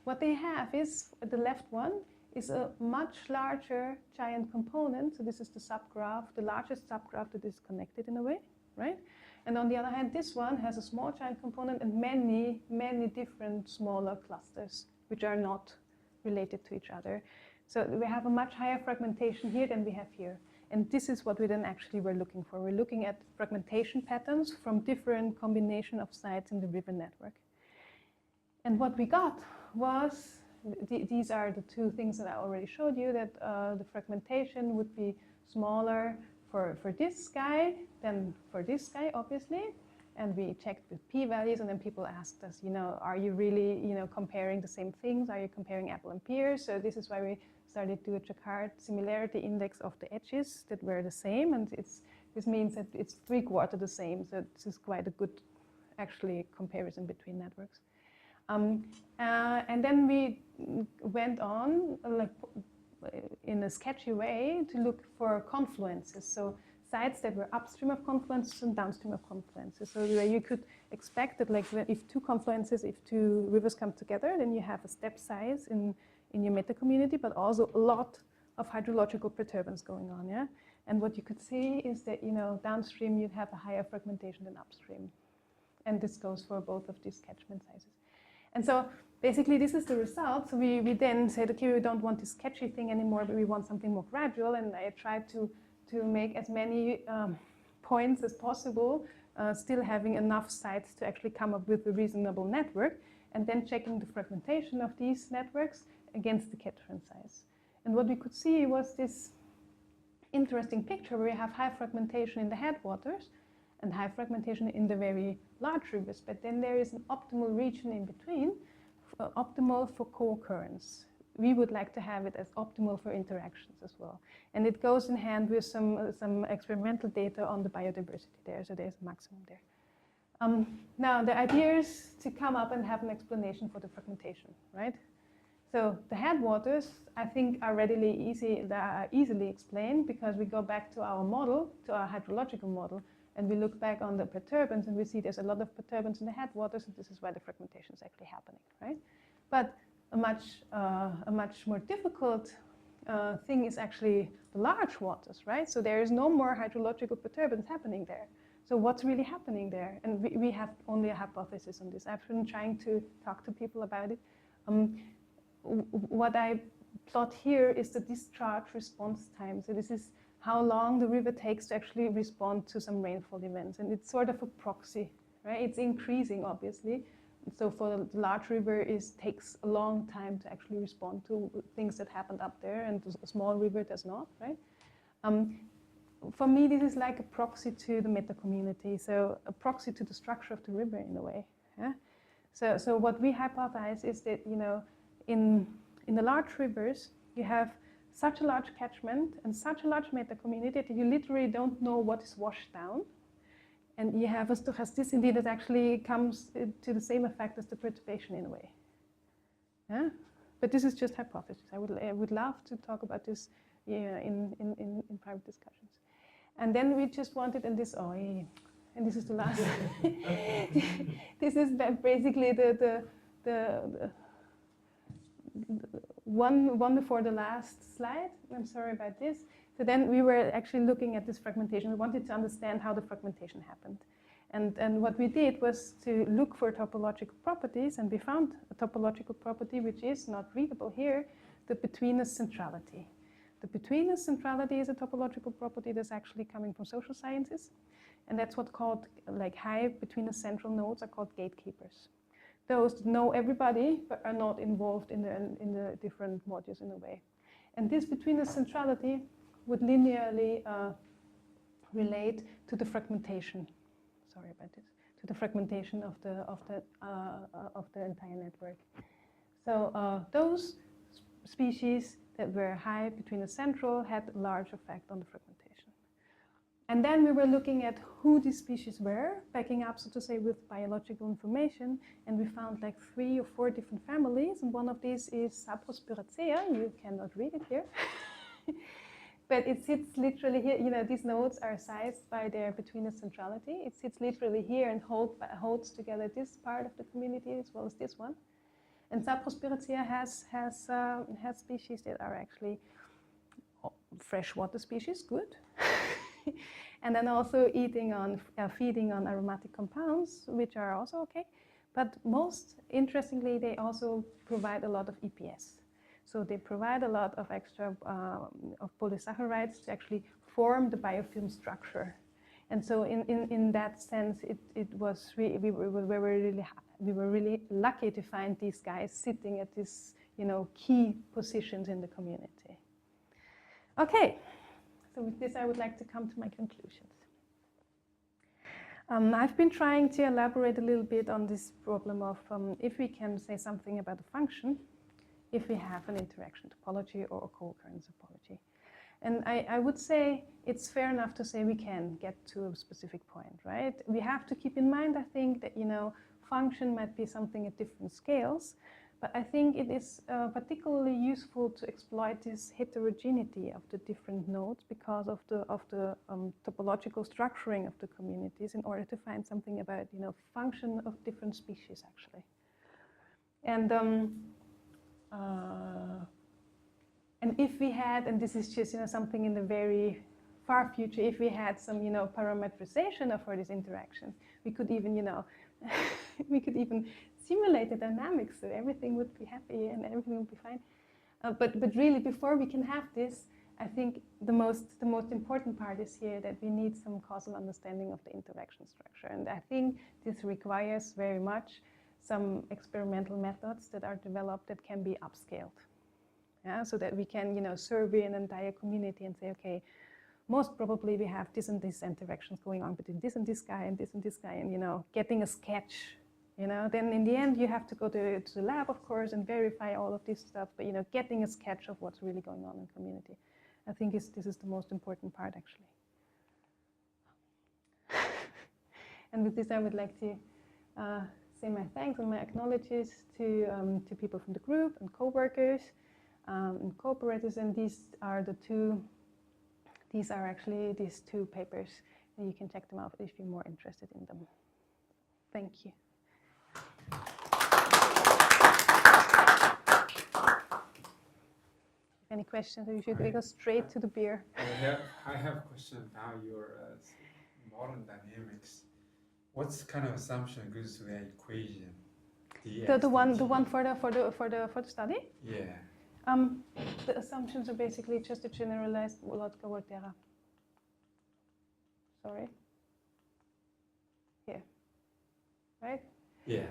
What they have is, the left one is a much larger giant component. So this is the subgraph, the largest subgraph that is connected in a way, right? And on the other hand, this one has a small giant component and many, many different smaller clusters, which are not related to each other. So we have a much higher fragmentation here than we have here. And this is what we then actually were looking for. We're looking at fragmentation patterns from different combination of sites in the river network. And what we got was, these are the two things that I already showed you, that the fragmentation would be smaller for this guy than for this guy, obviously. And we checked with p-values, and then people asked us, are you really, comparing the same things? Are you comparing apple and pears? So this is why we started to do a Jacquard similarity index of the edges that were the same, and this means that it's 3/4 the same. So this is quite a good, actually, comparison between networks. And then we went on, in a sketchy way, to look for confluences. So sites that were upstream of confluences and downstream of confluences. So where you could expect that, if two rivers come together, then you have a step size in your meta community, but also a lot of hydrological perturbance going on. Yeah, and what you could see is that downstream you'd have a higher fragmentation than upstream, and this goes for both of these catchment sizes. And so basically this is the result. So we then said, okay, we don't want this sketchy thing anymore, but we want something more gradual. And I tried to make as many points as possible, still having enough sites to actually come up with a reasonable network, and then checking the fragmentation of these networks against the catchment size. And what we could see was this interesting picture where we have high fragmentation in the headwaters and high fragmentation in the very large rivers, but then there is an optimal region in between, optimal for co-occurrence. We would like to have it as optimal for interactions as well. And it goes in hand with some experimental data on the biodiversity there, so there's a maximum there. Now, the idea is to come up and have an explanation for the fragmentation, right? So the headwaters, I think, are easily explained, because we go back to our model, to our hydrological model, and we look back on the perturbance, and we see there's a lot of perturbance in the headwaters, and this is why the fragmentation is actually happening, right? But a much more difficult thing is actually the large waters, right? So there is no more hydrological perturbance happening there. So what's really happening there? And we have only a hypothesis on this. I've been trying to talk to people about it. What I plot here is the discharge response time. So this is how long the river takes to actually respond to some rainfall events. And it's sort of a proxy, right? It's increasing, obviously. So for the large river, it takes a long time to actually respond to things that happened up there, and a small river does not, right? For me, this is like a proxy to the meta community, so a proxy to the structure of the river in a way. Yeah? So what we hypothesize is that, in the large rivers, you have such a large catchment and such a large meta community that you literally don't know what is washed down. And you have a stochasticity that actually comes to the same effect as the perturbation in a way. Yeah? But this is just hypothesis. I would love to talk about this in private discussions. And then we just wanted, and this is the last. This is basically the one before the last slide. I'm sorry about this. So then we were actually looking at this fragmentation. We wanted to understand how the fragmentation happened. And what we did was to look for topological properties, and we found a topological property which is not readable here, the betweenness centrality. The betweenness centrality is a topological property that's actually coming from social sciences, and that's what's called, high betweenness central nodes are called gatekeepers. Those that know everybody but are not involved in the different modules in a way. And this betweenness centrality would linearly relate to the fragmentation. Sorry about this. To the fragmentation of the entire network. So those species that were high between the central had a large effect on the fragmentation. And then we were looking at who these species were, backing up, so to say, with biological information, and we found like 3 or 4 different families, and one of these is Saprospiracea. You cannot read it here. But it sits literally here. You know, these nodes are sized by their between centrality. It sits literally here and holds together this part of the community as well as this one. And Saprospiracea has species that are actually freshwater species, good. And then also feeding on aromatic compounds, which are also okay. But most interestingly, they also provide a lot of EPS. So they provide a lot of extra of polysaccharides to actually form the biofilm structure. And so in that sense, it was really, we were really lucky to find these guys sitting at these, you know, key positions in the community. Okay, so with this I would like to come to my conclusions. I've been trying to elaborate a little bit on this problem of if we can say something about a function, if we have an interaction topology or a co-occurrence topology. And I would say it's fair enough to say we can get to a specific point, right? We have to keep in mind, I think, that, you know, function might be something at different scales, but I think it is particularly useful to exploit this heterogeneity of the different nodes because of the topological structuring of the communities in order to find something about, you know, function of different species, actually. And if we had, and this is just, you know, something in the very far future, if we had some, you know, parametrization of all these interactions, we could even, you know, we could even simulate the dynamics, so everything would be happy and everything would be fine. But really, before we can have this, I think the most important part is here that we need some causal understanding of the interaction structure, and I think this requires very much some experimental methods that are developed that can be upscaled. Yeah, so that we can, you know, survey an entire community and say, okay, most probably we have this and this interactions going on between this and this guy and this and this guy, and, you know, getting a sketch, you know. Then in the end you have to go to the lab, of course, and verify all of this stuff, but, you know, getting a sketch of what's really going on in the community, I think this is the most important part, actually. And with this I would like to say my thanks and my acknowledges to people from the group and co-workers and cooperators, and these are actually these 2 papers, and you can check them out if you're more interested in them. Thank you. Any questions? We should go straight to the beer. I have a question about your modern dynamics. What kind of assumption goes to that equation? The one for the study? Yeah. The assumptions are basically just a generalized Lotka-Volterra. Sorry. Here. Right? Yeah.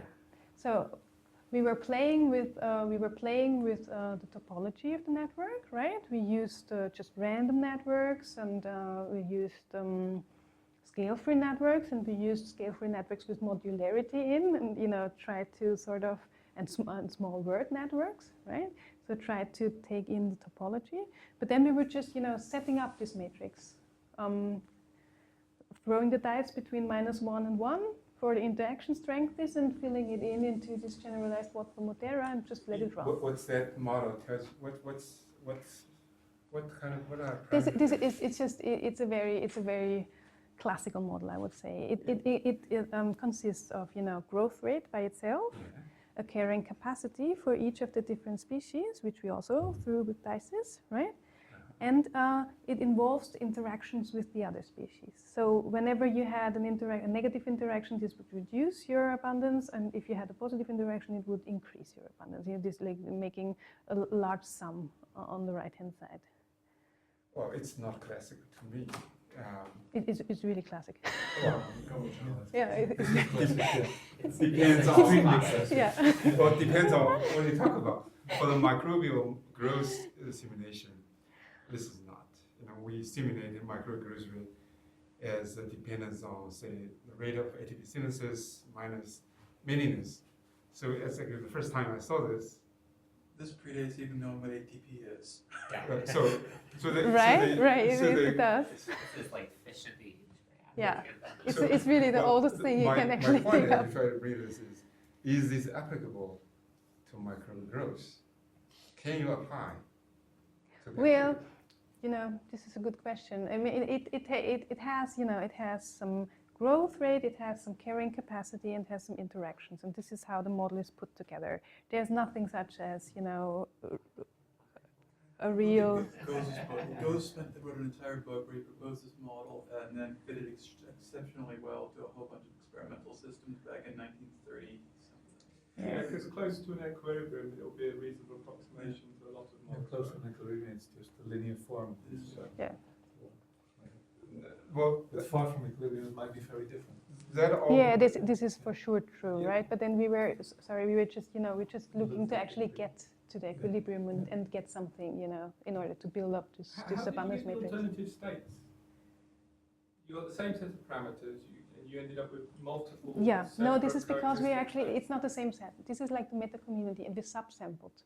So we were playing with the topology of the network, right? We used just random networks, and we used scale-free networks, and we used scale-free networks with modularity in, and, you know, tried to sort of, and small word networks, right? So tried to take in the topology, but then we were just, you know, setting up this matrix, throwing the dice between -1 and 1 for the interaction strength is, and filling it in into this generalized Volterra and just let it run. What's that model? Tells what are it's a very classical model, I would say. It consists of, you know, growth rate by itself, a carrying capacity for each of the different species, which we also threw with dices, right? And it involves interactions with the other species. So whenever you had a negative interaction, this would reduce your abundance, and if you had a positive interaction, it would increase your abundance. You're just like making a large sum on the right-hand side. Well, it's not classical to me. It's really classic. Well, yeah, it depends on yeah. Well, it depends on what you talk about. For the microbial growth simulation, this is not. You know, we simulated microbial growth rate as the dependence on, say, the rate of ATP synthesis minus meniness. So it's like the first time I saw this. This predates even knowing what ATP is. Yeah. Right, it does. It's like fission beans. Yeah. It's really the oldest thing you can actually my point think of. if I read this is this applicable to microbial growth? Can you apply to Well, bacteria? you know, this is a good question. I mean, it has, you know, it has some growth rate, it has some carrying capacity, and has some interactions. And this is how the model is put together. There's nothing such as, you know, a real. Goes wrote an entire book where he proposed this model and then fitted exceptionally well to a whole bunch of experimental systems back in 1930. Yeah, because close to an equilibrium, it'll be a reasonable approximation to a lot of models. Close to right? an equilibrium, it's just a linear form. Yeah. Well, But far from equilibrium, it might be very different. that all. Yeah, this is for sure true, Yeah. right? But then we were just, you know, we're just looking to actually get to the equilibrium and get something, you know, in order to build up this abundance How did you get the matrix. alternative states? You got the same set of parameters, and you ended up with multiple. Yeah, no, this is separate because we characteristic actually, states. it's not the same set. This is like the meta community, and we subsampled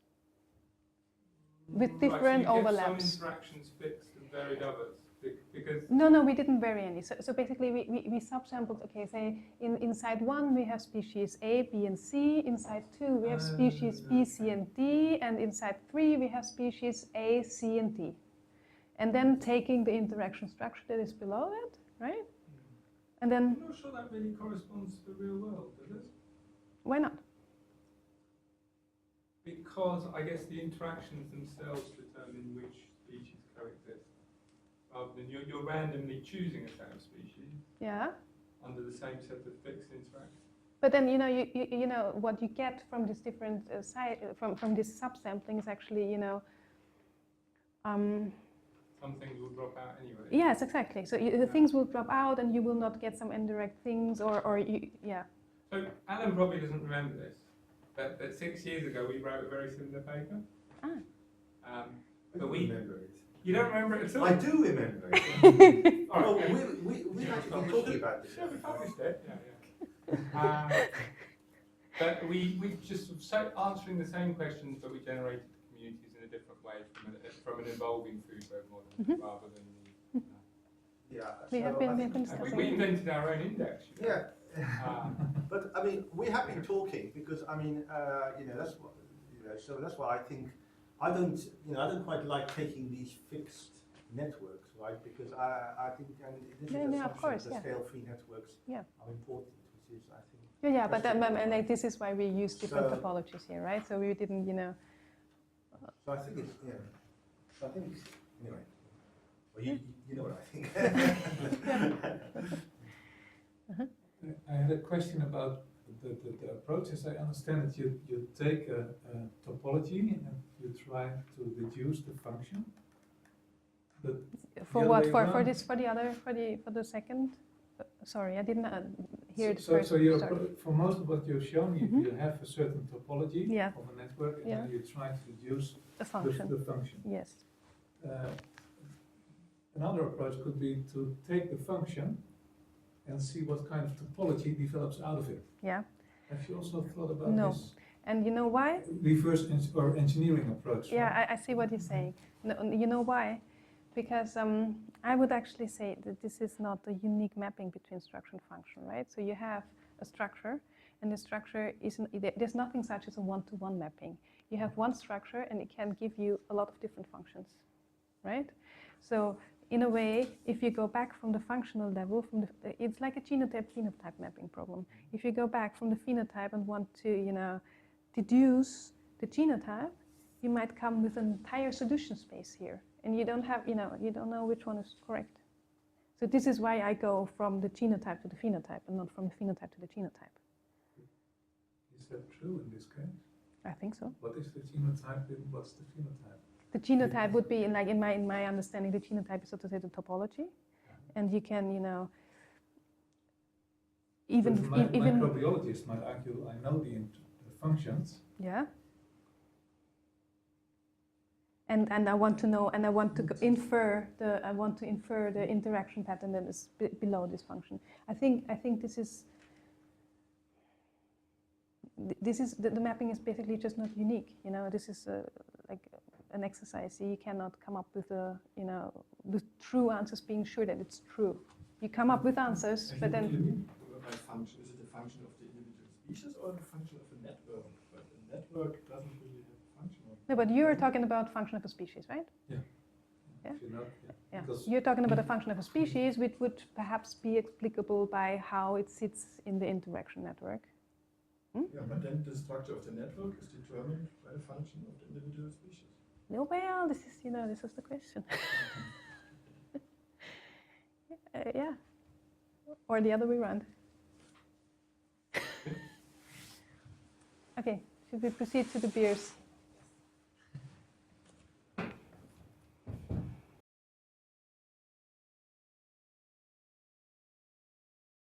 with Right, different so you overlaps. Get some interactions fixed and varied others because No, we didn't vary any. So basically, we subsampled, okay, say inside 1 we have species A, B, and C. Inside 2 we have species B, C, and D. And inside 3 we have species A, C, and D. And then taking the interaction structure that is below it, right? And then, I'm not sure that really corresponds to the real world, does it? why not? Because I guess the interactions themselves determine which species coexist, rather than you're randomly choosing a set of species Yeah. under the same set of fixed interactions. But then, you know, you know, what you get from this different from this subsampling is actually, you know, Some things will drop out anyway. yes, exactly. So the things will drop out, and you will not get some indirect things, or you, yeah. So Alan probably doesn't remember this, but 6 years ago we wrote a very similar paper. Ah. I But don't we, remember it. you don't remember it at all? I do remember it. All Well, right. we actually been talking about this. Yeah, we published it. But we just answering the same questions, but we generated communities in a different way from an evolving food web model rather than the. Yeah. We have so been- I we think- have been And discussing we invented our own index. You know? Yeah. But I mean, we have been talking because I mean, you know, that's what, you know, so that's why I think I don't quite like taking these fixed networks, right? Because I think, and this is Yeah, an yeah, of assumption course, that yeah. scale-free networks Yeah. are important, which is I think. Yeah, but and like, this is why we use different So- topologies here, right? So we didn't, you know. So I think it's So I think anyway. Well, you know what I think. I had a question about the approach. As I understand it, you take a topology and you try to reduce the function. But For other what? way For around. for the second? Sorry, I didn't hear it so first. your Sorry. for most of what you've shown, you, Mhm. you have a certain topology Yeah. of a network, and Yeah. then you try to reduce The function. the function. Yes. Another approach could be to take the function and see what kind of topology develops out of it. Yeah. Have you also thought about No. this And you know why? reverse or engineering approach? Yeah, right? I see what you're saying. No, you know why? Because I would actually say that this is not a unique mapping between structure and function, right? So you have a structure, and the structure isn't, there's nothing such as a one-to-one mapping. You have one structure, and it can give you a lot of different functions, right? So in a way, if you go back from the functional level, it's like a genotype-phenotype mapping problem. If you go back from the phenotype and want to, you know, deduce the genotype, you might come with an entire solution space here, and you don't have, you know, you don't know which one is correct. So this is why I go from the genotype to the phenotype, and not from the phenotype to the genotype. Is that true in this case? I think so. What is the genotype and what's the phenotype? The genotype would be, like in my understanding, the genotype is so to say the topology, and you can, you know, even Microbiologists might argue, I know the functions. yeah. and I want to know, and I want to infer the interaction pattern that is below this function. I think this is the mapping is basically just not unique. You know, this is like an exercise. You cannot come up with with true answers, being sure that it's true. You come up with answers, but then By function, is it a function of the individual species or the function of a network? But a network doesn't really have a function. no. But you're talking about function of a species, right? Yeah. Yeah. If you're not, Yeah. because You're talking about a function of a species, which would perhaps be explicable by how it sits in the interaction network. Yeah, but then the structure of the network is determined by the function of the individual species. No, well, this is the question. Yeah, or the other way around. Okay, should we proceed to the beers?